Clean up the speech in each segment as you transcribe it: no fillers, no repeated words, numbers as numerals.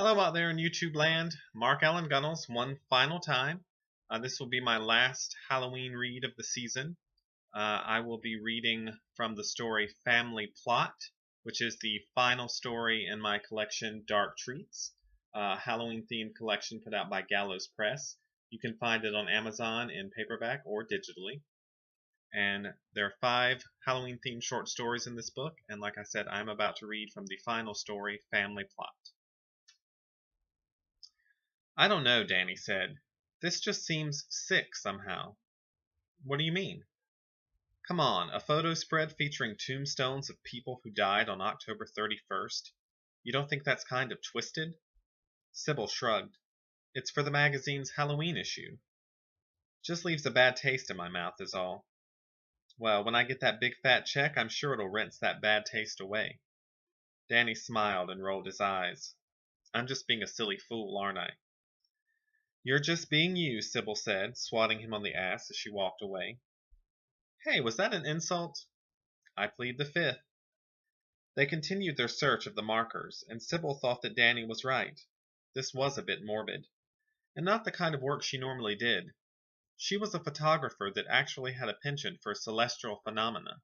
Hello out there in YouTube land. Mark Allen Gunnels one final time. This will be my last Halloween read of the season. I will be reading from the story Family Plot, which is the final story in my collection Dark Treats, Halloween themed collection put out by Gallows Press. You can find it on Amazon in paperback or digitally. And there are 5 Halloween themed short stories in this book, and like I said, I'm about to read from the final story Family Plot. I don't know, Danny said. This just seems sick somehow. What do you mean? Come on, a photo spread featuring tombstones of people who died on October 31st. You don't think that's kind of twisted? Sybil shrugged. It's for the magazine's Halloween issue. Just leaves a bad taste in my mouth is all. Well, when I get that big fat check, I'm sure it'll rinse that bad taste away. Danny smiled and rolled his eyes. I'm just being a silly fool, aren't I? You're just being you, Sybil said, swatting him on the ass as she walked away. Hey, was that an insult? I plead the fifth. They continued their search of the markers, and Sybil thought that Danny was right. This was a bit morbid, and not the kind of work she normally did. She was a photographer that actually had a penchant for celestial phenomena.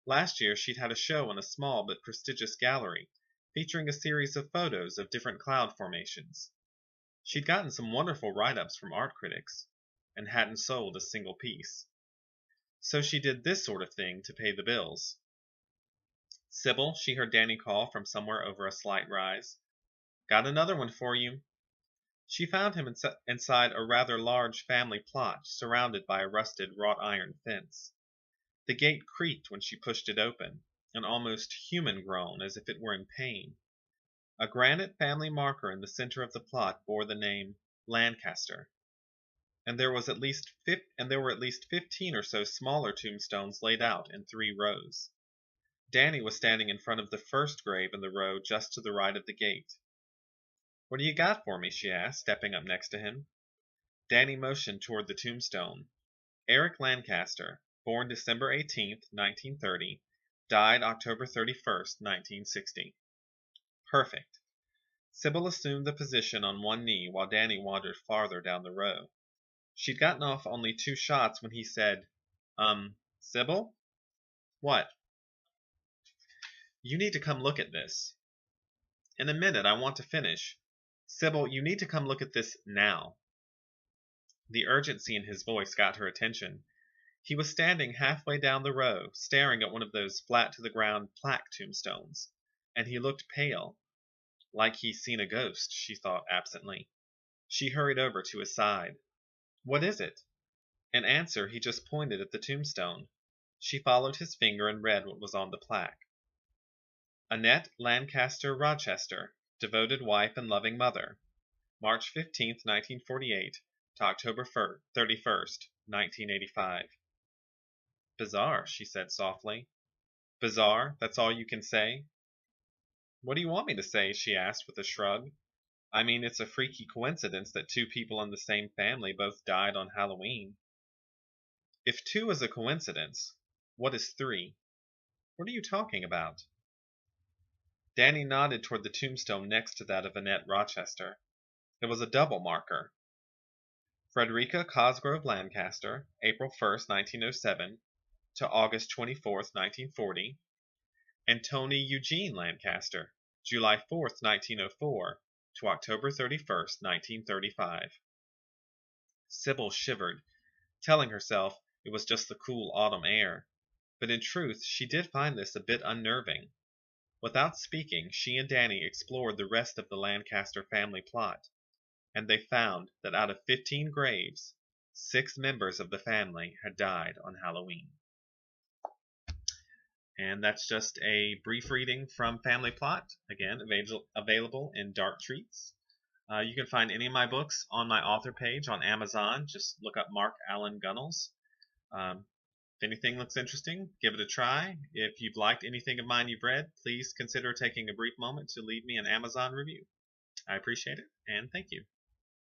Last year she'd had a show in a small but prestigious gallery, featuring a series of photos of different cloud formations. She'd gotten some wonderful write-ups from art critics, and hadn't sold a single piece. So she did this sort of thing to pay the bills. Sybil, she heard Danny call from somewhere over a slight rise. Got another one for you. She found him inside a rather large family plot, surrounded by a rusted wrought iron fence. The gate creaked when she pushed it open, an almost human groan as if it were in pain. A granite family marker in the center of the plot bore the name Lancaster, and there were at least 15 or so smaller tombstones laid out in 3 rows. Danny was standing in front of the first grave in the row just to the right of the gate. What do you got for me? She asked, stepping up next to him. Danny motioned toward the tombstone. Eric Lancaster, born December 18th, 1930, died October 31st, 1960. Perfect. Sybil assumed the position on one knee while Danny wandered farther down the row. She'd gotten off only 2 shots when he said, Sybil? What? You need to come look at this. In a minute, I want to finish. Sybil, you need to come look at this now. The urgency in his voice got her attention. He was standing halfway down the row, staring at one of those flat-to-the-ground plaque tombstones, and he looked pale. Like he'd seen a ghost, she thought absently. She hurried over to his side. What is it? In answer, he just pointed at the tombstone. She followed his finger and read what was on the plaque. Annette Lancaster Rochester, devoted wife and loving mother. March 15th, 1948 to October 31st, 1985. Bizarre, she said softly. Bizarre? That's all you can say? What do you want me to say? She asked with a shrug. I mean, it's a freaky coincidence that 2 people in the same family both died on Halloween. If 2 is a coincidence, what is 3? What are you talking about? Danny nodded toward the tombstone next to that of Annette Rochester. It was a double marker. Frederica Cosgrove Lancaster, April 1st, 1907 to August 24th, 1940, and Tony Eugene Lancaster, July 4th, 1904 to October 31st, 1935. Sybil shivered, telling herself it was just the cool autumn air, but in truth she did find this a bit unnerving. Without speaking, she and Danny explored the rest of the Lancaster family plot, and they found that out of 15 graves, 6 members of the family had died on Halloween. And that's just a brief reading from Family Plot, again, available in Dark Treats. You can find any of my books on my author page on Amazon. Just look up Mark Allen Gunnels. If anything looks interesting, give it a try. If you've liked anything of mine you've read, please consider taking a brief moment to leave me an Amazon review. I appreciate it, and thank you.